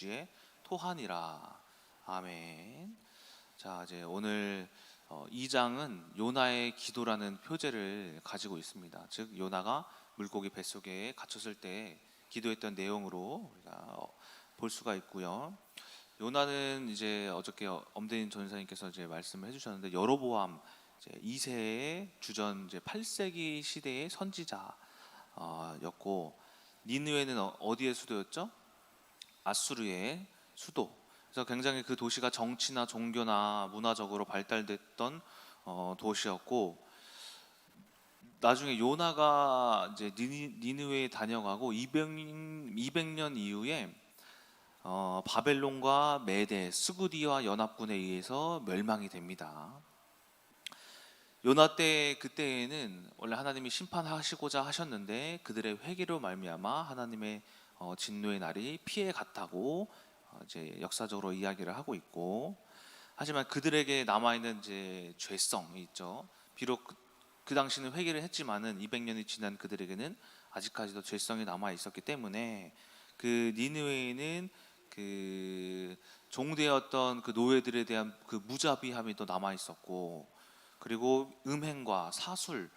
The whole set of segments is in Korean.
주지에 토하니라. 아멘. 자, 이제 오늘 2장은 요나의 기도라는 표제를 가지고 있습니다. 즉 요나가 물고기 뱃속에 갇혔을 때 기도했던 내용으로 우리가 볼 수가 있고요. 요나는 이제 어저께 엄대인 전사님께서 이제 말씀을 해주셨는데 여로보암 이제 2세의 주전 이제 8세기 시대의 선지자였고, 니느웨는 어디의 수도였죠? 아수르의 수도. 그래서 굉장히 그 도시가 정치나 종교나 문화적으로 발달됐던 도시였고, 나중에 요나가 이제 니느웨에 다녀가고 200년 이후에 바벨론과 메대, 스구디와 연합군에 의해서 멸망이 됩니다. 요나 그때에는 원래 하나님이 심판하시고자 하셨는데 그들의 회개로 말미암아 하나님의 진노의 날이 피해 갔다고 이제 역사적으로 이야기를 하고 있고, 하지만 그들에게 남아 있는 이제 죄성이 있죠. 비록 그 당시는 회개를 했지만은 200년이 지난 그들에게는 아직까지도 죄성이 남아 있었기 때문에 그 니느웨에는 그 종되었던 그 노예들에 대한 그 무자비함이 또 남아 있었고, 그리고 음행과 사술,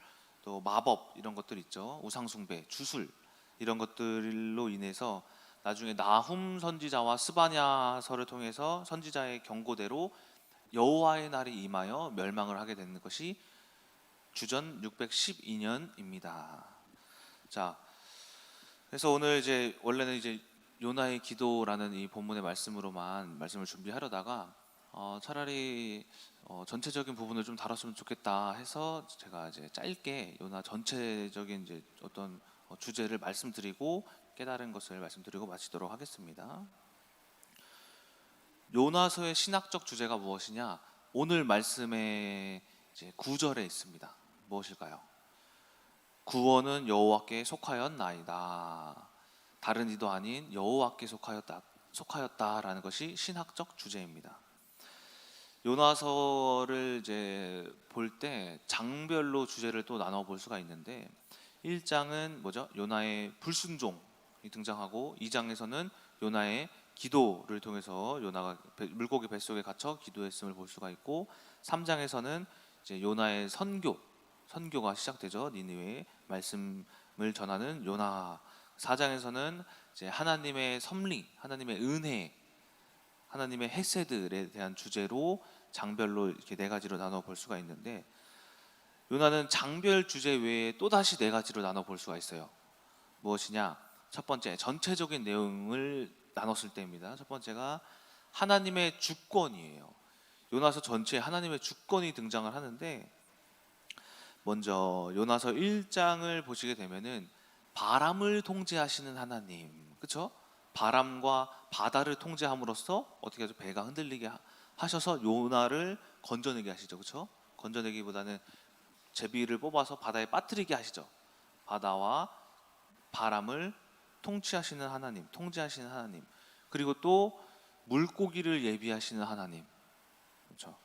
또 마법 이런 것들 있죠. 우상숭배, 주술 이런 것들로 인해서 나중에 나훔 선지자와 스바냐서를 통해서 선지자의 경고대로 여호와의 날이 임하여 멸망을 하게 되는 것이 주전 612년입니다. 자, 그래서 오늘 이제 원래는 이제 요나의 기도라는 이 본문의 말씀으로만 말씀을 준비하려다가 차라리 전체적인 부분을 좀 다뤘으면 좋겠다 해서 제가 이제 짧게 요나 전체적인 이제 어떤 주제를 말씀드리고 깨달은 것을 말씀드리고 마치도록 하겠습니다. 요나서의 신학적 주제가 무엇이냐? 오늘 말씀의 이제 9절에 있습니다. 무엇일까요? 구원은 여호와께 속하였나이다. 다른 이도 아닌 여호와께 속하였다라는 것이 신학적 주제입니다. 요나서를 이제 볼 때 장별로 주제를 또 나눠 볼 수가 있는데, 1장은 뭐죠? 요나의 불순종이 등장하고, 2장에서는 요나의 기도를 통해서 요나가 물고기 뱃속에 갇혀 기도했음을 볼 수가 있고, 3장에서는 이제 요나의 선교가 시작되죠. 니느웨의 말씀을 전하는 요나. 4장에서는 이제 하나님의 섭리, 하나님의 은혜, 하나님의 헤세드에 대한 주제로 장별로 이렇게 네 가지로 나눠 볼 수가 있는데, 요나는 장별 주제 외에 또 다시 네 가지로 나눠 볼 수가 있어요. 무엇이냐? 첫 번째, 전체적인 내용을 나눴을 때입니다. 첫 번째가 하나님의 주권이에요. 요나서 전체에 하나님의 주권이 등장을 하는데, 먼저 요나서 1장을 보시게 되면은 바람을 통제하시는 하나님, 그렇죠? 바람과 바다를 통제함으로써 어떻게 하죠? 배가 흔들리게 하셔서 요나를 건져내게 하시죠, 그렇죠? 건져내기보다는 제비를 뽑아서 바다에 빠뜨리게 하시죠. 바다와 바람을 통치하시는 하나님, 통제하시는 하나님, 그리고 또 물고기를 예비하시는 하나님, 그렇죠?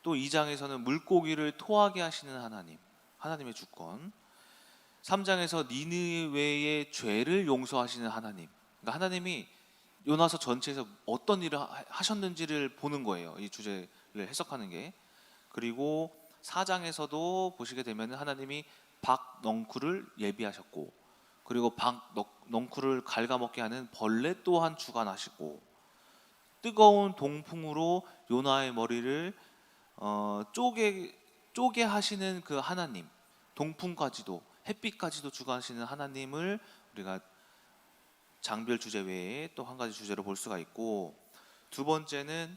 또 2장에서는 물고기를 토하게 하시는 하나님, 하나님의 주권. 3장에서 니느웨의 죄를 용서하시는 하나님, 그러니까 하나님이 요나서 전체에서 어떤 일을 하셨는지를 보는 거예요, 이 주제를 해석하는 게. 그리고 4장에서도 보시게 되면 하나님이 박넝쿨을 예비하셨고, 그리고 박넝쿨을 갉아먹게 하는 벌레 또한 주관하시고, 뜨거운 동풍으로 요나의 머리를 쪼개 하시는 그 하나님, 동풍까지도 햇빛까지도 주관하시는 하나님을 우리가 장별 주제 외에 또 한 가지 주제로 볼 수가 있고, 두 번째는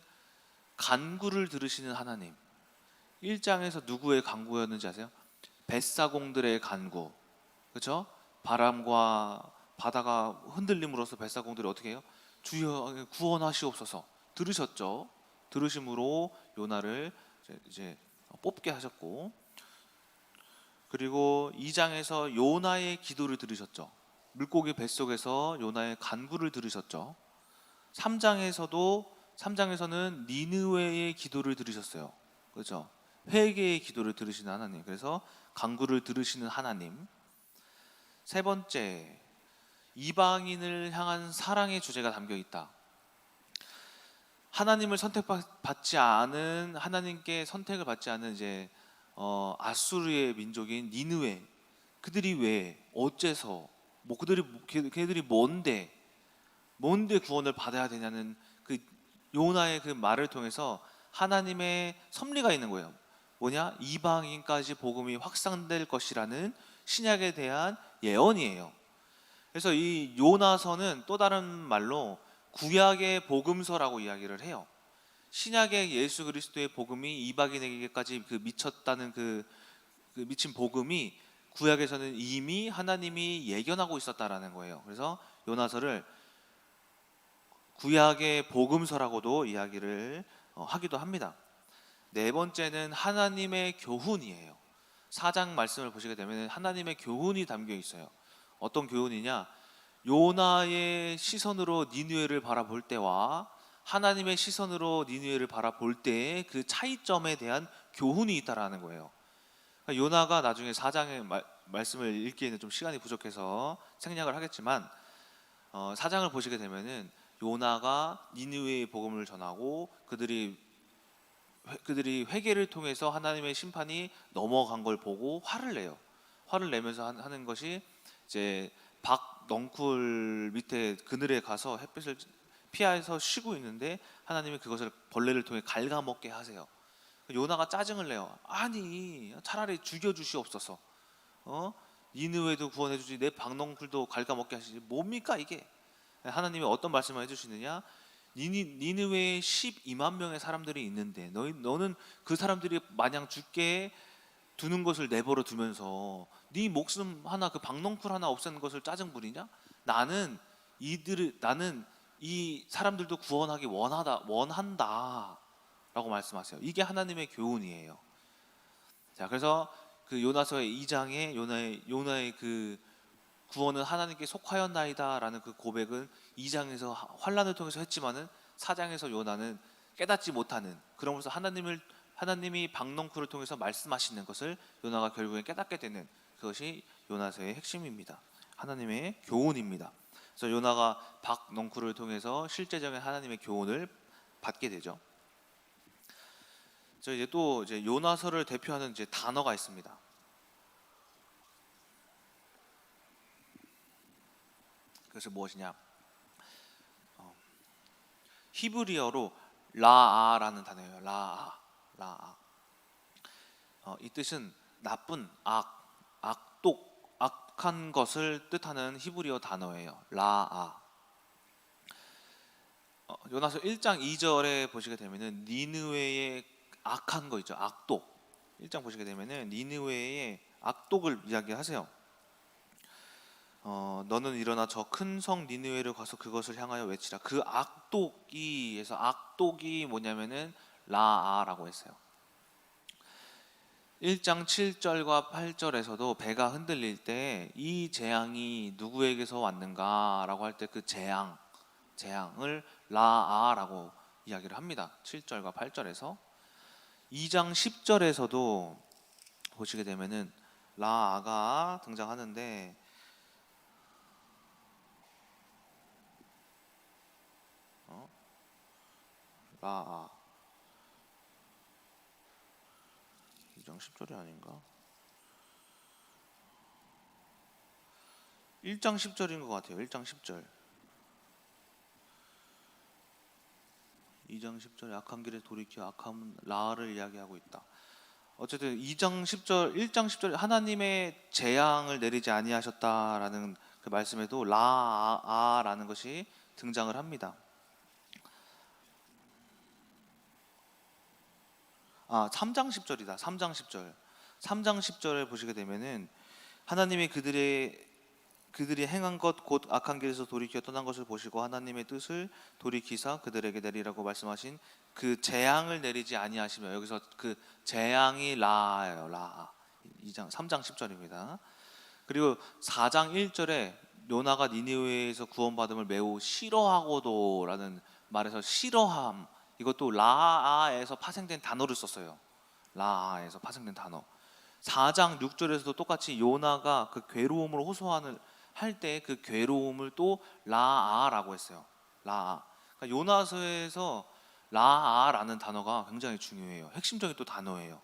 간구를 들으시는 하나님. 1장에서 누구의 간구였는지 아세요? 뱃사공들의 간구, 그렇죠? 바람과 바다가 흔들림으로써 뱃사공들이 어떻게 해요? 주여 구원하시옵소서. 들으셨죠? 들으심으로 요나를 이제 뽑게 하셨고, 그리고 2장에서 요나의 기도를 들으셨죠. 물고기 뱃속에서 요나의 간구를 들으셨죠. 3장에서는 니느웨의 기도를 들으셨어요. 그렇죠? 회개의 기도를 들으시는 하나님. 그래서 간구를 들으시는 하나님. 세 번째, 이방인을 향한 사랑의 주제가 담겨 있다. 하나님을 선택받지 않은, 하나님께 선택을 받지 않은 이제 아수르의 민족인 니느웨, 그들이 왜 어째서 뭐 걔들이 뭔데 구원을 받아야 되냐는 그 요나의 그 말을 통해서 하나님의 섭리가 있는 거예요. 뭐냐? 이방인까지 복음이 확산될 것이라는 신약에 대한 예언이에요. 그래서 이 요나서는 또 다른 말로 구약의 복음서라고 이야기를 해요. 신약의 예수 그리스도의 복음이 이방인에게까지 미쳤다는 그 미친 복음이 구약에서는 이미 하나님이 예견하고 있었다라는 거예요. 그래서 요나서를 구약의 복음서라고도 이야기를 하기도 합니다. 네 번째는 하나님의 교훈이에요. 4장 말씀을 보시게 되면 하나님의 교훈이 담겨 있어요. 어떤 교훈이냐? 요나의 시선으로 니느웨를 바라볼 때와 하나님의 시선으로 니느웨를 바라볼 때의 그 차이점에 대한 교훈이 있다라는 거예요. 그러니까 요나가 나중에 4장의 말씀을 읽기에는 좀 시간이 부족해서 생략을 하겠지만 4장을 보시게 되면은 요나가 니느웨의 복음을 전하고 그들이 회개를 통해서 하나님의 심판이 넘어간 걸 보고 화를 내요. 화를 내면서 하는 것이 이제 박 넝쿨 밑에 그늘에 가서 햇빛을 피해서 쉬고 있는데 하나님이 그것을 벌레를 통해 갉아먹게 하세요. 요나가 짜증을 내요. 아니 차라리 죽여주시옵소서. 니느웨도 구원해주지 내 박넝쿨도 갉아먹게 하시지 뭡니까 이게? 하나님이 어떤 말씀을 해주시느냐? 니느웨에 12만 명의 사람들이 있는데 너는 그 사람들이 마냥 죽게 두는 것을 내버려 두면서 네 목숨 하나, 그 박넝쿨 하나 없애는 것을 짜증 부리냐? 나는 이 사람들도 구원하기 원한다 라고 말씀하세요. 이게 하나님의 교훈이에요. 자, 그래서 그 요나서의 2장에 요나의 그 구원은 하나님께 속하였나이다 라는 그 고백은 2장에서 환난을 통해서 했지만은 4장에서 요나는 깨닫지 못하는, 그러면서 하나님이 박넝쿨을 통해서 말씀하시는 것을 요나가 결국엔 깨닫게 되는, 그것이 요나서의 핵심입니다. 하나님의 교훈입니다. 그래서 요나가 박넝쿨을 통해서 실제적인 하나님의 교훈을 받게 되죠. 저 이제 요나서를 대표하는 이제 단어가 있습니다. 그것이 무엇이냐? 히브리어로 라아라는 단어예요. 라아. 이 뜻은 나쁜, 악독, 악한 것을 뜻하는 히브리어 단어예요. 라아. 요나서 1장 2절에 보시게 되면은 니느웨의 악한 거 있죠. 악독. 1장 보시게 되면은 니느웨의 악독을 이야기하세요. 너는 일어나 저 큰 성 니느웨를 가서 그것을 향하여 외치라. 그 악독이 뭐냐면은 라아라고 했어요. 1장 7절과 8절에서도 배가 흔들릴 때 이 재앙이 누구에게서 왔는가라고 할 때 그 재앙을 라아라고 이야기를 합니다. 7절과 8절에서 2장 10절에서도 보시게 되면은 라아가 등장하는데 라아 2장 10절이 아닌가? 1장 10절인 것 같아요. 1장 10절. 2장 10절에 악한 길에 돌이켜 악함은 라아를 이야기하고 있다. 어쨌든 2장 10절, 1장 10절 하나님의 재앙을 내리지 아니하셨다라는 그 말씀에도 라아라는 것이 등장을 합니다. 3장 10절이다. 3장 10절. 3장 10절을 보시게 되면은 하나님이 그들이 행한 것 곧 악한 길에서 돌이켜 떠난 것을 보시고 하나님의 뜻을 돌이키사 그들에게 내리라고 말씀하신 그 재앙을 내리지 아니하시며, 여기서 그 재앙이 라아예요. 라아. 3장 10절입니다. 그리고 4장 1절에 요나가 니느웨에서 구원받음을 매우 싫어하고도라는 말에서 싫어함, 이것도 라아에서 파생된 단어를 썼어요. 라아에서 파생된 단어. 4장 6절에서도 똑같이 요나가 그 괴로움을 호소할 할 때 그 괴로움을 또 라아라고 했어요. 라아. 그러니까 요나서에서 라아라는 단어가 굉장히 중요해요. 핵심적인 또 단어예요.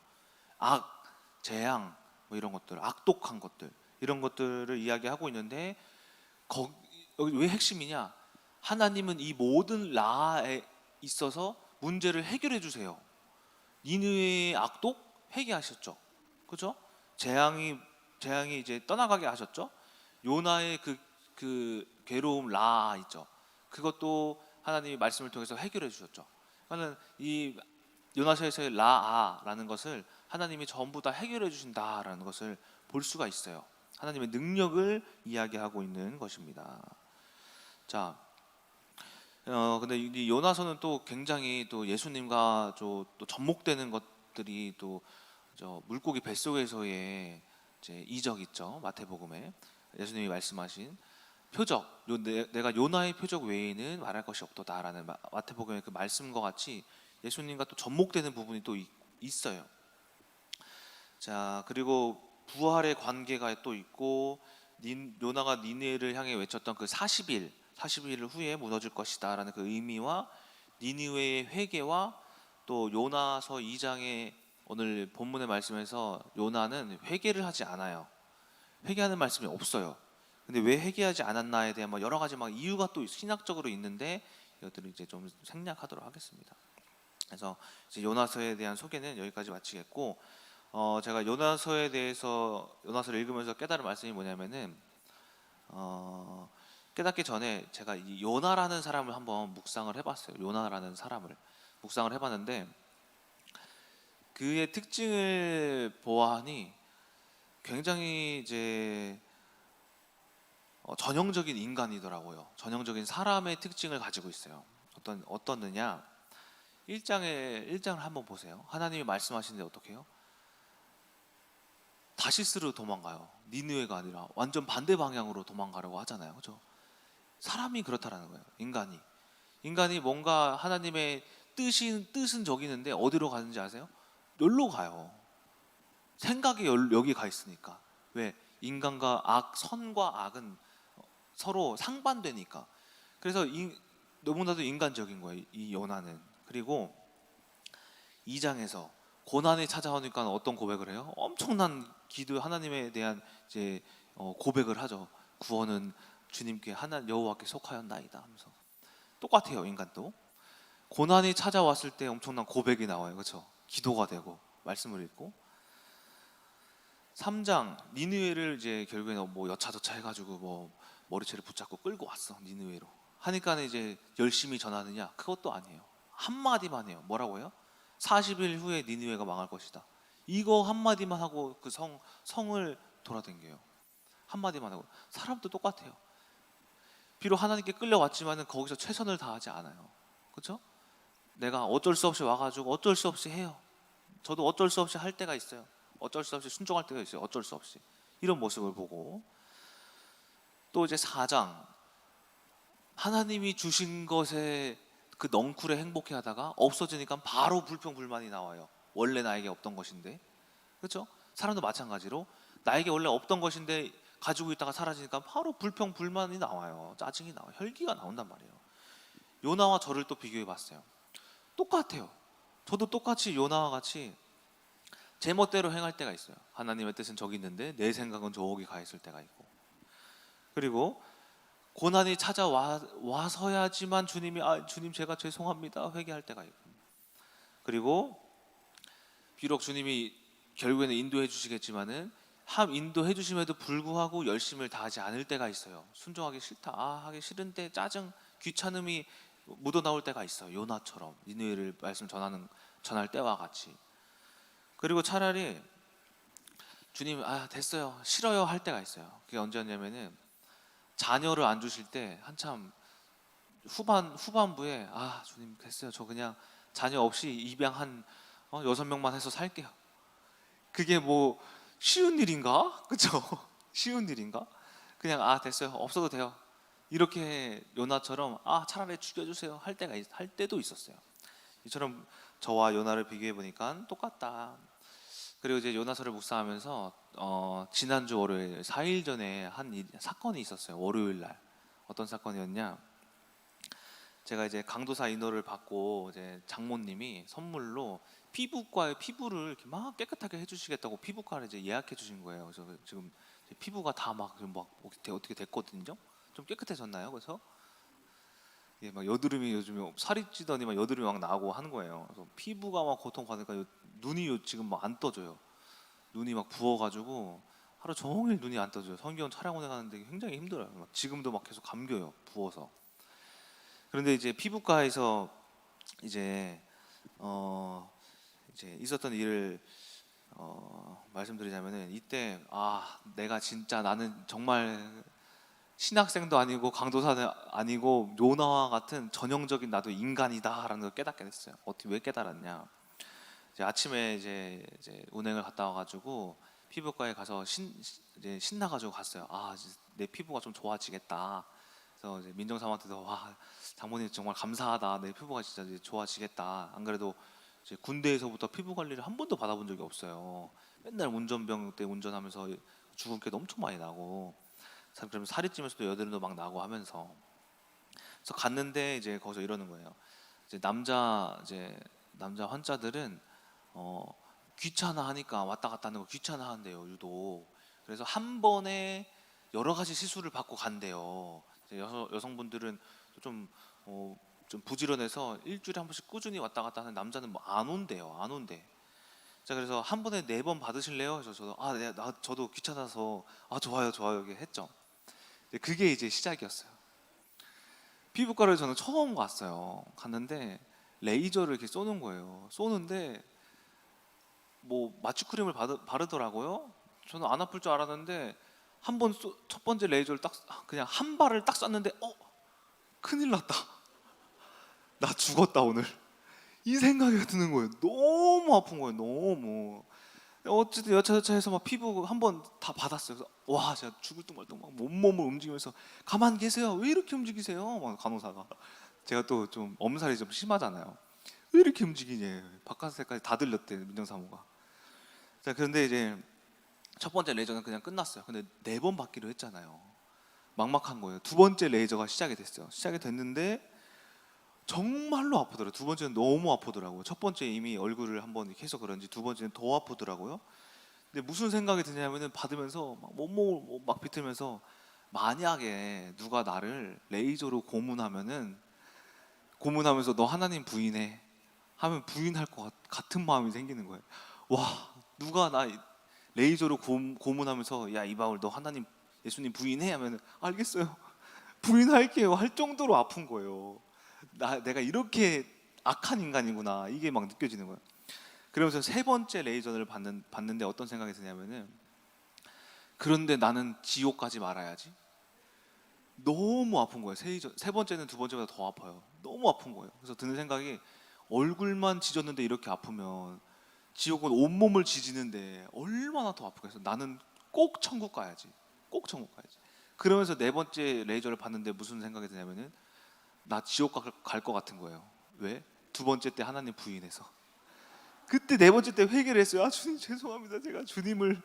악, 재앙, 뭐 이런 것들, 악독한 것들, 이런 것들을 이야기하고 있는데, 여기 왜 핵심이냐? 하나님은 이 모든 라에 있어서 문제를 해결해 주세요. 니느웨의 악독 회개하셨죠. 그죠? 재앙이 이제 떠나가게 하셨죠. 요나의 그 괴로움 라 있죠. 그것도 하나님이 말씀을 통해서 해결해 주셨죠. 그러니까 이 요나서에서의 라아라는 것을 하나님이 전부 다 해결해 주신다라는 것을 볼 수가 있어요. 하나님의 능력을 이야기하고 있는 것입니다. 자, 근데 이 요나서는 또 굉장히 또 예수님과 또 접목되는 것들이 또 저 물고기 뱃속에서의 이제 이적 있죠. 마태복음에 예수님이 말씀하신 표적, 내가 요나의 표적 외에는 말할 것이 없도다라는 마태복음의 그 말씀과 같이 예수님과 또 접목되는 부분이 또 있어요. 자, 그리고 부활의 관계가 또 있고, 요나가 니느웨를 향해 외쳤던 그 40일 후에 무너질 것이다라는 그 의미와 니느웨의 회개와 또 요나서 2장의 오늘 본문의 말씀에서 요나는 회개를 하지 않아요. 회개하는 말씀이 없어요. 근데 왜 회개하지 않았나에 대한 뭐 여러 가지 막 이유가 또 신학적으로 있는데, 이것들을 이제 좀 생략하도록 하겠습니다. 그래서 이제 요나서에 대한 소개는 여기까지 마치겠고, 제가 요나서에 대해서 요나서를 읽으면서 깨달은 말씀이 뭐냐면은, 깨닫기 전에 제가 이 요나라는 사람을 한번 묵상을 해봤어요. 요나라는 사람을 묵상을 해봤는데, 그의 특징을 보아하니 굉장히 이제 전형적인 인간이더라고요. 전형적인 사람의 특징을 가지고 있어요. 어떻느냐? 1장을 한번 보세요. 하나님이 말씀하시는데 어떻게 해요? 다시스로 도망가요. 니느웨가 아니라 완전 반대 방향으로 도망가려고 하잖아요. 그렇죠? 사람이 그렇다라는 거예요. 인간이 뭔가 하나님의 뜻은 저기 있는데 어디로 가는지 아세요? 여기로 가요. 생각이 여기 가 있으니까. 왜? 인간과 선과 악은 서로 상반되니까. 그래서 너무나도 인간적인 거예요, 이 요나는. 그리고 2장에서 고난이 찾아오니까 어떤 고백을 해요? 엄청난 기도, 하나님에 대한 이제 고백을 하죠. 구원은 주님께 여호와께 속하였나이다 하면서. 똑같아요, 인간도. 고난이 찾아왔을 때 엄청난 고백이 나와요. 그렇죠? 기도가 되고 말씀을 읽고. 3장 니느웨를 이제 결국에는 뭐 여차저차 해가지고 뭐 머리채를 붙잡고 끌고 왔어. 니느웨로 하니까 이제 열심히 전하느냐? 그것도 아니에요. 한마디만 해요. 뭐라고 해요? 40일 후에 니느웨가 망할 것이다. 이거 한마디만 하고 그 성을 돌아댕겨요. 한마디만 하고. 사람도 똑같아요. 비록 하나님께 끌려왔지만은 거기서 최선을 다하지 않아요. 그렇죠? 내가 어쩔 수 없이 와가지고 어쩔 수 없이 해요. 저도 어쩔 수 없이 할 때가 있어요. 어쩔 수 없이 순종할 때가 있어요. 어쩔 수 없이. 이런 모습을 보고, 또 이제 4장 하나님이 주신 것에 그 넝쿨에 행복해하다가 없어지니까 바로 불평불만이 나와요. 원래 나에게 없던 것인데. 그렇죠? 사람도 마찬가지로 나에게 원래 없던 것인데 가지고 있다가 사라지니까 바로 불평불만이 나와요. 짜증이 나와요. 혈기가 나온단 말이에요. 요나와 저를 또 비교해 봤어요. 똑같아요. 저도 똑같이 요나와 같이 제 멋대로 행할 때가 있어요. 하나님의 뜻은 저기 있는데 내 생각은 저기 가 있을 때가 있고, 그리고 고난이 찾아와서야지만 주님 제가 죄송합니다 회개할 때가 있고, 그리고 비록 주님이 결국에는 인도해 주시겠지만은 인도해 주심에도 불구하고 열심을 다하지 않을 때가 있어요. 순종하기 싫다, 하기 싫은데 짜증, 귀찮음이 묻어나올 때가 있어요. 요나처럼 니느웨를 말씀 전할 때와 같이. 그리고 차라리 주님 됐어요, 싫어요 할 때가 있어요. 그게 언제였냐면은 자녀를 안 주실 때 한참 후반부에 주님 됐어요, 저 그냥 자녀 없이 입양 한 6명만 해서 살게요. 그게 뭐 쉬운 일인가? 그쵸? 쉬운 일인가? 그냥 됐어요, 없어도 돼요. 이렇게 요나처럼 차라리 죽여주세요 할 때도 있었어요. 이처럼 저와 요나를 비교해 보니까 똑같다. 그리고 이제 요나서를 묵상하면서 지난주 월요일 4일 전에 한 사건이 있었어요. 월요일 날. 어떤 사건이었냐? 제가 이제 강도사 인도를 받고 이제 장모님이 선물로 피부과에 피부를 이렇게 막 깨끗하게 해주시겠다고 피부과를 이제 예약해 주신 거예요. 그래서 지금 피부가 다 막 어떻게 됐거든요. 좀 깨끗해졌나요? 그래서 이게 막 여드름이 요즘에 살이 찌더니 막 여드름이 막 나고 하는 거예요. 그래서 피부가 막 고통 받으니까 눈이 지금 막 안 떠져요. 눈이 막 부어가지고 하루 종일 눈이 안 떠져요. 성경 촬영원에 가는데 굉장히 힘들어요. 지금도 막 계속 감겨요. 부어서. 그런데 이제 피부과에서 이제 이제 있었던 일을 말씀드리자면은, 이때 내가 진짜, 나는 정말 신학생도 아니고 강도사도 아니고 요나와 같은 전형적인 나도 인간이다라는 걸 깨닫게 됐어요. 어떻게, 왜 깨달았냐? 이제 아침에 이제 운행을 갔다 와가지고 피부과에 가서 이제 신나가지고 갔어요. 이제 내 피부가 좀 좋아지겠다. 그래서 이제 민정사한테도 와, 장모님 정말 감사하다. 내 피부가 진짜 이제 좋아지겠다. 안 그래도 이제 군대에서부터 피부 관리를 한 번도 받아본 적이 없어요. 맨날 운전병 때 운전하면서 주근깨도 엄청 많이 나고, 그러면 살이 찌면서도 여드름도 막 나고 하면서. 그래서 갔는데 이제 거기서 이러는 거예요. 이제 남자 환자들은 귀찮아 하니까, 왔다 갔다 하는 거 귀찮아 한대요, 유독. 그래서 한 번에 여러 가지 시술을 받고 간대요. 이제 여성분들은 좀 부지런해서 일주일에 한 번씩 꾸준히 왔다 갔다 하는 남자는 뭐 안 온대요, 안 온대. 자, 그래서 한 번에 4번 받으실래요? 그래서 저도 네, 저도 귀찮아서 좋아요 이렇게 했죠. 그게 이제 시작이었어요. 피부과를 저는 처음 갔는데 레이저를 이렇게 쏘는 거예요. 쏘는데 뭐 마취크림을 바르더라고요. 저는 안 아플 줄 알았는데 첫 번째 레이저를 딱 그냥 한 발을 딱 쐈는데 큰일 났다. 나 죽었다 오늘. 이 생각이 드는 거예요. 너무 아픈 거예요. 너무. 어쨌든 여차저차해서 막 피부 한 번 다 받았어요. 그래서 와, 제가 죽을 둥 말 둥 막 몸을 움직이면서 가만 계세요. 왜 이렇게 움직이세요? 막 간호사가. 제가 또 좀 엄살이 좀 심하잖아요. 왜 이렇게 움직이냐. 바깥에까지 다 들렸대, 민정사무가. 자, 그런데 이제 첫 번째 레이저는 그냥 끝났어요. 근데 4번 받기로 했잖아요. 막막한 거예요. 두 번째 레이저가 시작이 됐어요. 시작이 됐는데 정말로 아프더라고요. 두 번째는 너무 아프더라고요. 첫 번째 이미 얼굴을 한번 이렇게 해서 그런지 두 번째는 더 아프더라고요. 근데 무슨 생각이 드냐면은 받으면서 막 몸을 막 비틀면서, 만약에 누가 나를 레이저로 고문하면서 너 하나님 부인해 하면 부인할 것 같은 마음이 생기는 거예요. 와, 누가 나 레이저로 고문하면서 야 이바울 너 하나님 예수님 부인해 하면 알겠어요, 부인할게요 할 정도로 아픈 거예요. 내가 이렇게 악한 인간이구나, 이게 막 느껴지는 거예요. 그러면서 세 번째 레이저를 받는데 어떤 생각이 드냐면은, 그런데 나는 지옥 가지 말아야지. 너무 아픈 거예요. 세 번째는 두 번째보다 더 아파요. 너무 아픈 거예요. 그래서 드는 생각이, 얼굴만 지졌는데 이렇게 아프면 지옥은 온몸을 지지는데 얼마나 더 아프겠어. 나는 꼭 천국 가야지. 꼭 천국 가야지. 그러면서 네 번째 레이저를 받는데 무슨 생각이 드냐면은, 나 지옥 갈 것 같은 거예요. 왜? 두 번째 때 하나님 부인해서. 그때 네 번째 때 회개를 했어요. 주님 죄송합니다. 제가 주님을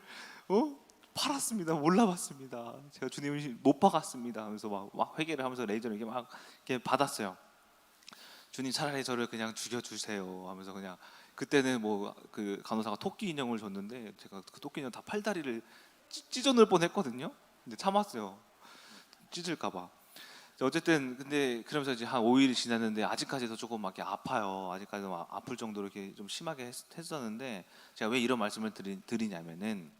팔았습니다. 몰라봤습니다. 제가 주님을 못 박았습니다. 하면서 막 회개를 하면서 레이저를 이렇게 받았어요. 주님 차라리 저를 그냥 죽여주세요 하면서, 그냥 그때는 뭐 그 간호사가 토끼 인형을 줬는데 제가 그 토끼 인형 다 팔다리를 찢어 넣을 뻔했거든요. 근데 참았어요. 찢을까봐. 어쨌든 근데 그러면서 이제 한 5일이 지났는데 아직까지도 조금 막 이렇게 아파요. 아직까지도 막 아플 정도로 이렇게 좀 심하게 했었는데, 제가 왜 이런 말씀을 드리냐면은,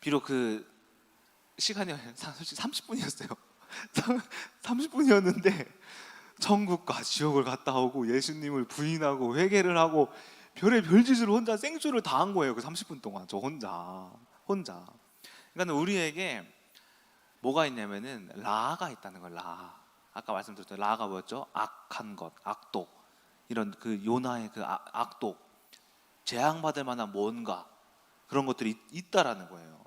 비록 그 시간이 솔직히 30분이었어요. 30분이었는데 천국과 지옥을 갔다 오고 예수님을 부인하고 회개를 하고 별의 별짓을 혼자 생쇼를 다 한 거예요. 그 30분 동안 저 혼자. 그러니까 우리에게 뭐가 있냐면은 라가 있다는 걸. 아까 말씀드렸던 라가 뭐였죠? 악한 것, 악독. 이런 그 요나의 그 악독, 재앙받을 만한 뭔가, 그런 것들이 있다라는 거예요.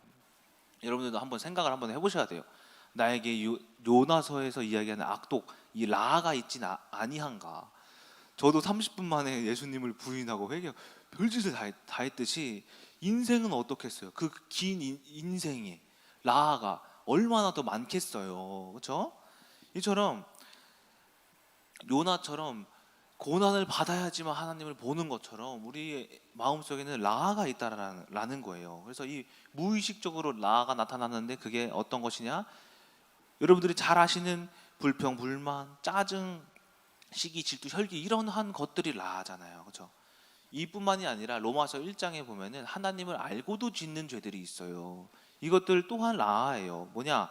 여러분들도 한번 생각을 한번 해보셔야 돼요. 나에게 요나서에서 이야기하는 악독, 이 라가 있진 아니한가. 저도 30분 만에 예수님을 부인하고 별짓을 다 했듯이 인생은 어떻겠어요? 그 긴 인생에 라가 얼마나 더 많겠어요, 그렇죠? 이처럼 요나처럼 고난을 받아야지만 하나님을 보는 것처럼 우리 마음속에는 라가 있다라는 거예요. 그래서 이 무의식적으로 라가 나타나는데 그게 어떤 것이냐? 여러분들이 잘 아시는 불평, 불만, 짜증, 시기, 질투, 혈기 이런 한 것들이 라잖아요, 그렇죠? 이뿐만이 아니라 로마서 1장에 보면은 하나님을 알고도 짓는 죄들이 있어요. 이것들 또한 라예요. 뭐냐?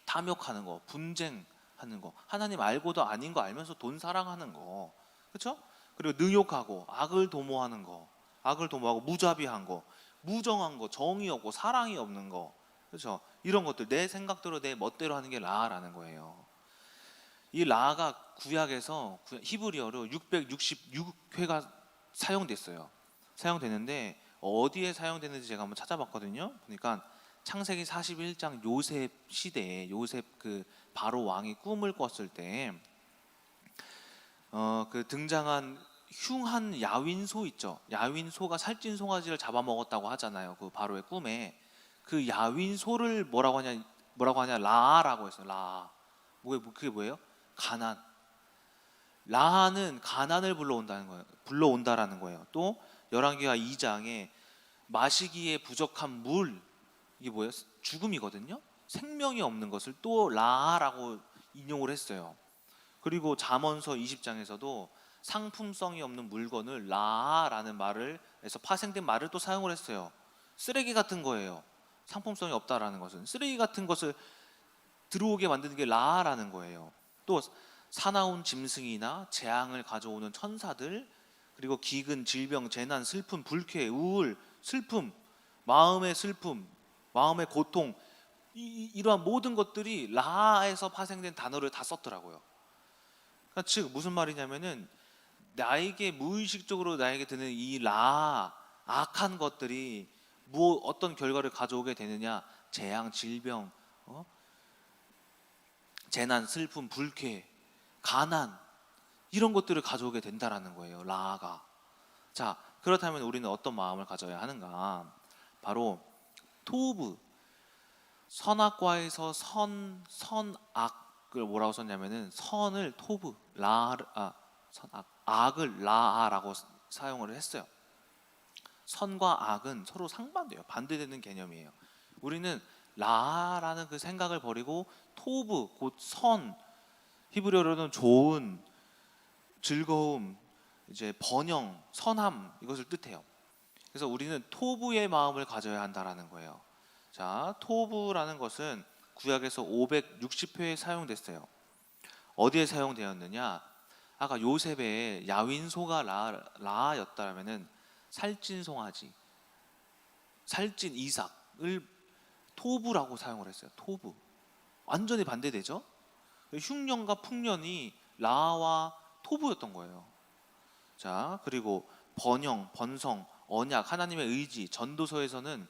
탐욕하는 거, 분쟁하는 거, 하나님 알고도 아닌 거 알면서 돈 사랑하는 거, 그렇죠? 그리고 능욕하고 악을 도모하는 거, 악을 도모하고 무자비한 거, 무정한 거, 정이 없고 사랑이 없는 거, 그렇죠? 이런 것들 내 생각대로 내 멋대로 하는 게 라라는 거예요. 이 라가 구약에서 히브리어로 666회가 사용됐어요. 사용되는데 어디에 사용되는지 제가 한번 찾아봤거든요. 그러니까 창세기 41장 요셉 시대에 요셉 그 바로 왕이 꿈을 꿨을 때 그 등장한 흉한 야윈소 있죠. 야윈소가 살찐 송아지를 잡아먹었다고 하잖아요. 그 바로의 꿈에 그 야윈소를 뭐라고 하냐 라라고 했어요. 라. 그게 뭐예요? 가난. 라는 가난을 불러온다는 거예요. 불러온다라는 거예요. 또 열왕기하 2장에 마시기에 부족한 물, 이게 뭐예요? 죽음이거든요. 생명이 없는 것을 또 라라고 인용을 했어요. 그리고 잠언서 20장에서도 상품성이 없는 물건을 라라는 말을 해서 파생된 말을 또 사용을 했어요. 쓰레기 같은 거예요. 상품성이 없다라는 것은 쓰레기 같은 것을 들어오게 만드는 게 라라는 거예요. 또 사나운 짐승이나 재앙을 가져오는 천사들, 그리고 기근, 질병, 재난, 슬픔, 불쾌, 우울, 슬픔, 마음의 고통, 이러한 모든 것들이 라에서 파생된 단어를 다 썼더라고요. 그러니까 즉 무슨 말이냐면은 나에게 무의식적으로 나에게 드는 이 라, 악한 것들이 어떤 결과를 가져오게 되느냐? 재앙, 질병, 재난, 슬픔, 불쾌, 가난, 이런 것들을 가져오게 된다라는 거예요. 라가. 자, 그렇다면 우리는 어떤 마음을 가져야 하는가? 바로 토브, 선악과에서 선악을 뭐라고 썼냐면은 선을 토브, 악을 라라고 사용을 했어요. 선과 악은 서로 상반돼요. 반대되는 개념이에요. 우리는 라라는 그 생각을 버리고 토브, 곧 선, 히브리어로는 좋은, 즐거움, 이제 번영, 선함, 이것을 뜻해요. 그래서 우리는 토브의 마음을 가져야 한다라는 거예요. 자, 토브라는 것은 구약에서 560회에 사용됐어요. 어디에 사용되었느냐? 아까 요셉의 야윈소가 라였다면은 살찐 송아지, 살찐 이삭을 토브라고 사용을 했어요. 토브. 완전히 반대되죠? 흉년과 풍년이 라와 토브였던 거예요. 자, 그리고 번영, 번성, 언약, 하나님의 의지, 전도서에서는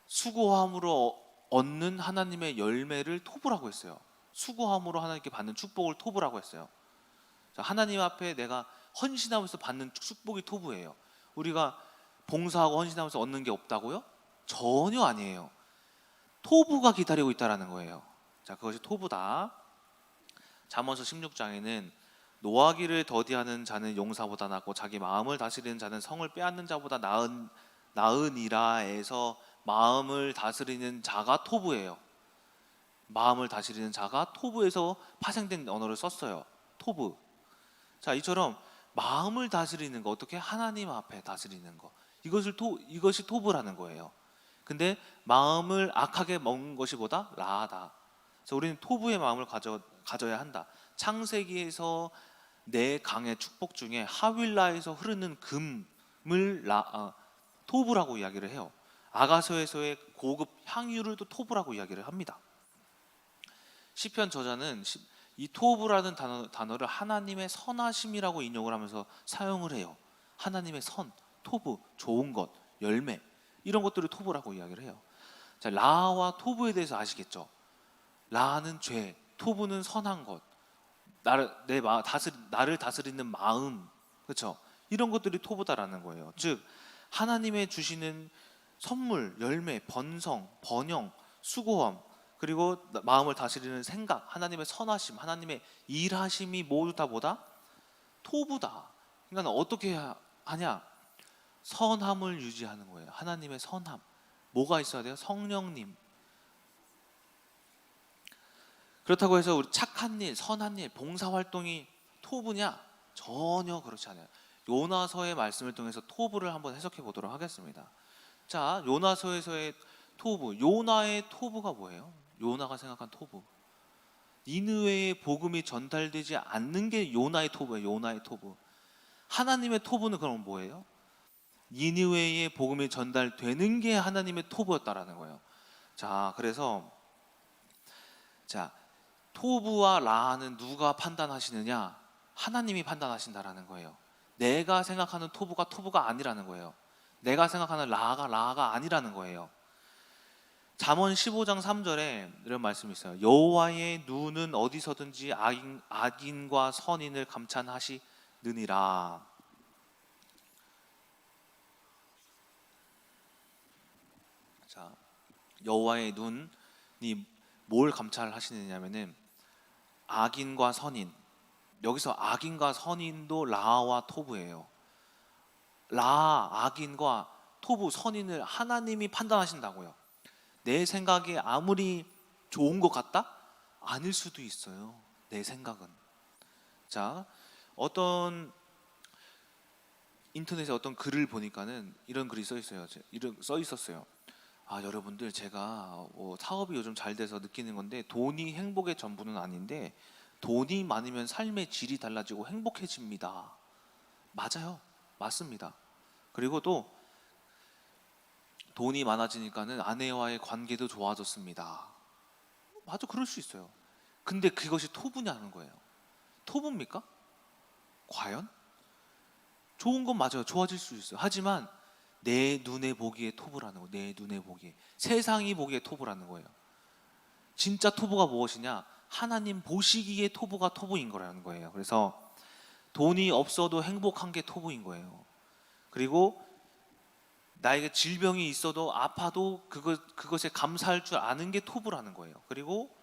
수고함으로 얻는 하나님의 열매를 토브라고 했어요. 수고함으로 하나님께 받는 축복을 토브라고 했어요. 자, 하나님 앞에 내가 헌신하면서 받는 축복이 토브예요. 우리가 봉사하고 헌신하면서 얻는 게 없다고요? 전혀 아니에요. 토브가 기다리고 있다라는 거예요. 자, 그것이 토브다. 잠언서 16장에는 노하기를 더디하는 자는 용사보다 낫고 자기 마음을 다스리는 자는 성을 빼앗는 자보다 나으니라에서 마음을 다스리는 자가 토브예요. 마음을 다스리는 자가 토브에서 파생된 언어를 썼어요. 토브. 자, 이처럼 마음을 다스리는 거, 어떻게 하나님 앞에 다스리는 거, 이것이 토브라는 거예요. 근데 마음을 악하게 먹는 것이보다 라하다. 그래서 우리는 토브의 마음을 가져야 한다. 창세기에서 네 강의 축복 중에 하윌라에서 흐르는 금을 토브라고 이야기를 해요. 아가서에서의 고급 향유를 또 토브라고 이야기를 합니다. 시편 저자는 이 토브라는 단어를 하나님의 선하심이라고 인용을 하면서 사용을 해요. 하나님의 선, 토브, 좋은 것, 열매, 이런 것들을 토브라고 이야기를 해요. 자, 라와 토브에 대해서 아시겠죠? 라는 죄, 토브는 선한 것, 나를 다스리는 마음, 그렇죠? 이런 것들이 토브다라는 거예요. 즉 하나님의 주시는 선물, 열매, 번성, 번영, 수고함, 그리고 마음을 다스리는 생각, 하나님의 선하심, 하나님의 일하심이 모두 다 뭐다? 토부다. 그러니까 어떻게 하냐? 선함을 유지하는 거예요. 하나님의 선함. 뭐가 있어야 돼요? 성령님. 그렇다고 해서 우리 착한 일, 선한 일, 봉사활동이 토부냐? 전혀 그렇지 않아요. 요나서의 말씀을 통해서 토부를 한번 해석해 보도록 하겠습니다. 자, 요나서에서의 토부, 요나의 토부가 뭐예요? 요나가 생각한 토부, 니느웨의 복음이 전달되지 않는 게 요나의 토부예요. 요나의 토부. 하나님의 토부는 그럼 뭐예요? 니느웨의 복음이 전달되는 게 하나님의 토부였다라는 거예요. 자, 그래서 자, 토부와 라는 누가 판단하시느냐? 하나님이 판단하신다라는 거예요. 내가 생각하는 토부가 아니라는 거예요. 내가 생각하는 라가 아니라는 거예요. 잠언 15장 3절에 이런 말씀이 있어요. 여호와의 눈은 어디서든지 악인과 선인을 감찰하시느니라. 자, 여호와의 눈이 뭘 감찰하시느냐면은 악인과 선인. 여기서 악인과 선인도 라와 토부예요. 라, 악인과 토부, 선인을 하나님이 판단하신다고요. 내 생각이 아무리 좋은 것 같다? 아닐 수도 있어요. 내 생각은. 자, 어떤 인터넷에 어떤 글을 보니까는 이런 글이 써 있었어요. 아, 여러분들, 제가 사업이 요즘 잘 돼서 느끼는 건데, 돈이 행복의 전부는 아닌데 돈이 많으면 삶의 질이 달라지고 행복해집니다. 맞아요. 맞습니다. 그리고 또 돈이 많아지니까는 아내와의 관계도 좋아졌습니다. 맞아, 그럴 수 있어요. 근데 그것이 토부냐는 거예요. 토부입니까? 과연? 좋은 건 맞아요. 좋아질 수 있어요. 하지만 내 눈에 보기에 토부라는 거예요. 내 눈에 보기에. 세상이 보기에 토부라는 거예요. 진짜 토부가 무엇이냐? 하나님 보시기에 토부가 토부인 거라는 거예요. 그래서 돈이 없어도 행복한 게 토부인 거예요. 그리고 나에게 질병이 있어도 아파도 그것에 감사할 줄 아는 게 토부라는 거예요. 그리고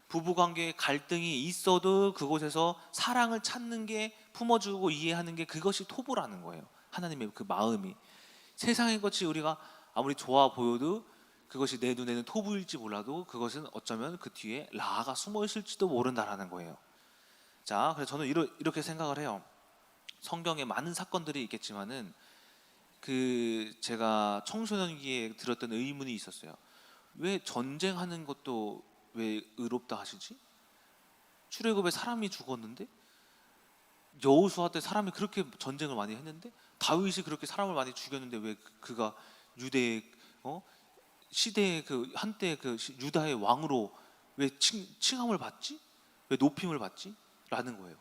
부부관계에 갈등이 있어도 그곳에서 사랑을 찾는 게, 품어주고 이해하는 게, 그것이 토부라는 거예요. 하나님의 그 마음이. 세상의 것이 우리가 아무리 좋아 보여도 그것이 내 눈에는 토부일지 몰라도 그것은 어쩌면 그 뒤에 라가 숨어 있을지도 모른다라는 거예요. 자, 그래서 저는 이렇게 생각을 해요. 성경에 많은 사건들이 있겠지만은 제가 청소년기에 들었던 의문이 있었어요. 왜 전쟁하는 것도 왜 의롭다 하시지? 출애굽에 사람이 죽었는데, 여호수아 때 사람이 그렇게 전쟁을 많이 했는데, 다윗이 그렇게 사람을 많이 죽였는데 왜 그가 유대의 시대의 한때 유다의 왕으로 왜 칭함을 받지? 왜 높임을 받지? 라는 거예요.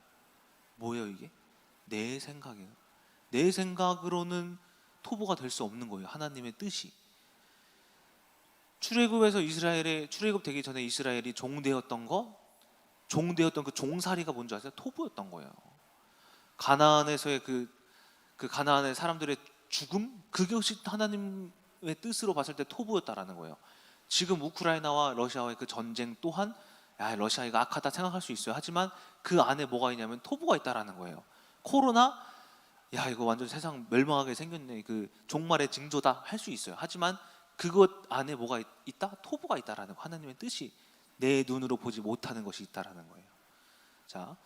뭐예요 이게? 내 생각이에요. 내 생각으로는 토부가 될 수 없는 거예요. 하나님의 뜻이. 출애굽 되기 전에 이스라엘이 종되었던 그 종살이가 뭔지 아세요? 토부였던 거예요. 가나안에서의 가나안의 사람들의 죽음, 그것이 하나님의 뜻으로 봤을 때 토부였다라는 거예요. 지금 우크라이나와 러시아와의 그 전쟁 또한, 야, 러시아가 악하다 생각할 수 있어요. 하지만 그 안에 뭐가 있냐면 토부가 있다라는 거예요. 코로나, 야, 이거 완전 세상 멸망하게 생겼네, 그 종말의 징조다 할 수 있어요. 하지만 그것 안에 뭐가 있다? 토부가 있다라는 거. 하나님의 뜻이, 내 눈으로 보지 못하는 것이 있다라는 거예요. 자,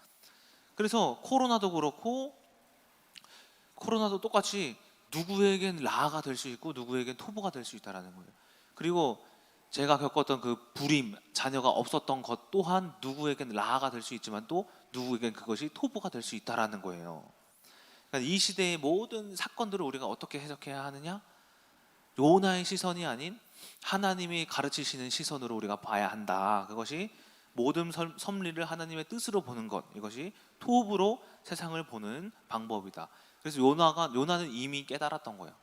그래서 코로나도 그렇고, 코로나도 똑같이 누구에겐 라가 될 수 있고 누구에겐 토부가 될 수 있다라는 거예요. 그리고 제가 겪었던 그 불임, 자녀가 없었던 것 또한 누구에겐 라가 될 수 있지만 또 누구에겐 그것이 토부가 될 수 있다라는 거예요. 그러니까 이 시대의 모든 사건들을 우리가 어떻게 해석해야 하느냐? 요나의 시선이 아닌 하나님이 가르치시는 시선으로 우리가 봐야 한다. 그것이 모든 섭리를 하나님의 뜻으로 보는 것, 이것이 토부로 세상을 보는 방법이다. 그래서 요나는 이미 깨달았던 거예요.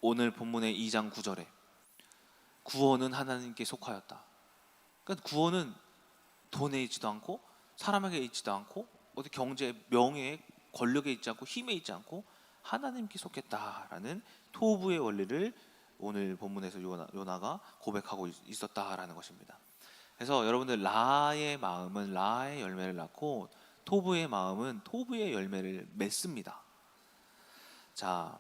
오늘 본문의 2장 9절에 구원은 하나님께 속하였다. 그러니까 구원은 돈에 있지도 않고 사람에게 있지도 않고 어디 경제, 명예, 권력에 있지 않고 힘에 있지 않고 하나님께 속했다라는 토부의 원리를 오늘 본문에서 요나가 고백하고 있었다라는 것입니다. 그래서 여러분들, 라의 마음은 라의 열매를 낳고 토부의 마음은 토부의 열매를 맺습니다. 자,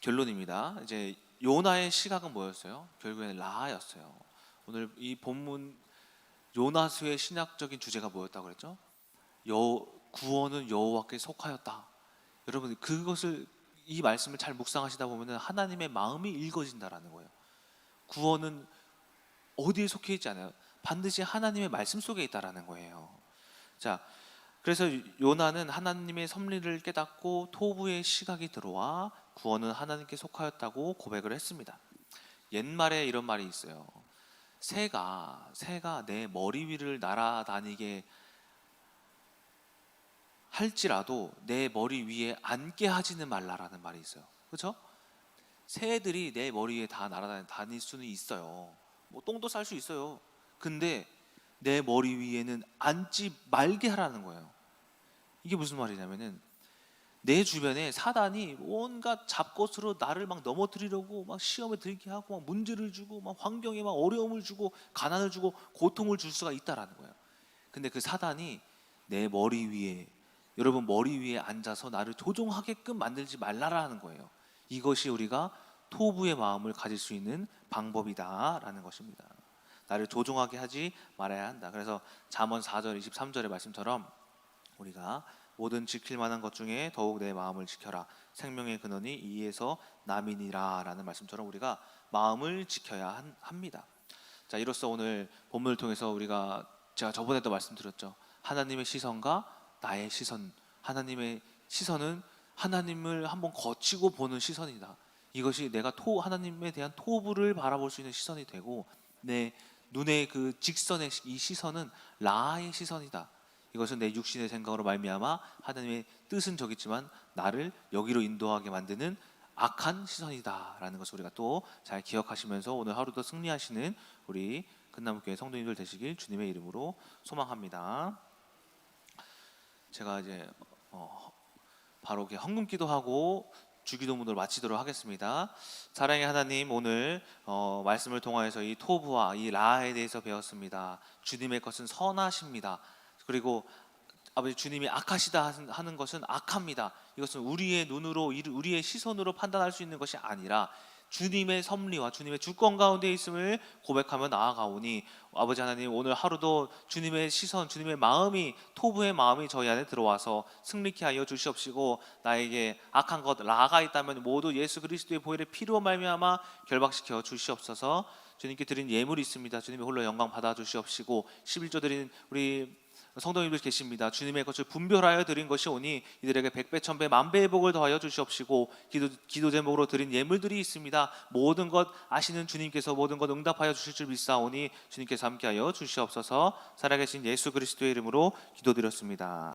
결론입니다. 이제 요나의 시각은 뭐였어요? 결국에는 라였어요. 오늘 이 본문 요나수의 신학적인 주제가 뭐였다고 그랬죠? 구원은 여호와께 속하였다. 여러분, 그것을, 이 말씀을 잘 묵상하시다 보면 하나님의 마음이 읽어진다라는 거예요. 구원은 어디에 속해 있지 않아요. 반드시 하나님의 말씀 속에 있다라는 거예요. 자, 그래서 요나는 하나님의 섭리를 깨닫고 토부의 시각이 들어와 구원은 하나님께 속하였다고 고백을 했습니다. 옛말에 이런 말이 있어요. 새가 내 머리 위를 날아다니게 할지라도 내 머리 위에 앉게 하지는 말라라는 말이 있어요. 그렇죠? 새들이 내 머리 위에 다 날아다닐 수는 있어요. 뭐 똥도 쌀 수 있어요. 근데 내 머리 위에는 앉지 말게 하라는 거예요. 이게 무슨 말이냐면은, 내 주변에 사단이 온갖 잡것으로 나를 막 넘어뜨리려고 막 시험에 들게 하고 막 문제를 주고 막 환경에 막 어려움을 주고 가난을 주고 고통을 줄 수가 있다라는 거예요. 근데 그 사단이 내 머리 위에, 여러분 머리 위에 앉아서 나를 조종하게끔 만들지 말라라는 거예요. 이것이 우리가 토부의 마음을 가질 수 있는 방법이다라는 것입니다. 나를 조종하게 하지 말아야 한다. 그래서 잠언 4절 23절의 말씀처럼 우리가 모든 지킬 만한 것 중에 더욱 내 마음을 지켜라. 생명의 근원이 이에서 남이니라 라는 말씀처럼 우리가 마음을 지켜야 합니다. 자, 이로써 오늘 본문을 통해서 제가 저번에도 말씀드렸죠. 하나님의 시선과 나의 시선, 하나님의 시선은 하나님을 한번 거치고 보는 시선이다. 이것이 내가 하나님에 대한 토부를 바라볼 수 있는 시선이 되고, 내 눈의 그 직선의 이 시선은 라의 시선이다. 이것은 내 육신의 생각으로 말미암아 하나님의 뜻은 저기지만 나를 여기로 인도하게 만드는 악한 시선이다라는 것을 우리가 또 잘 기억하시면서 오늘 하루도 승리하시는 우리 끝나무교회 성도님들 되시길 주님의 이름으로 소망합니다. 제가 이제 바로 이렇게 헌금 기도하고 주기도문으로 마치도록 하겠습니다. 사랑의 하나님, 오늘 말씀을 통하여서 이 토부와 이 라에 대해서 배웠습니다. 주님의 것은 선하십니다. 그리고 아버지, 주님이 악하시다 하는 것은 악합니다. 이것은 우리의 눈으로, 우리의 시선으로 판단할 수 있는 것이 아니라 주님의 섭리와 주님의 주권 가운데 있음을 고백하며 나아가오니, 아버지 하나님, 오늘 하루도 주님의 시선, 주님의 마음이, 토부의 마음이 저희 안에 들어와서 승리케 하여 주시옵시고, 나에게 악한 것, 라가 있다면 모두 예수 그리스도의 보혈의 피로 말미암아 결박시켜 주시옵소서. 주님께 드린 예물이 있습니다. 주님의 홀로 영광 받아 주시옵시고, 11조 드린 우리 성도님들 계십니다. 주님의 것을 분별하여 드린 것이 오니 이들에게 100배, 1000배, 만배의 복을 더하여 주시옵시고, 기도 제목으로 드린 예물들이 있습니다. 모든 것 아시는 주님께서 모든 것 응답하여 주실 줄 믿사오니 주님께서 함께하여 주시옵소서. 살아계신 예수 그리스도의 이름으로 기도드렸습니다.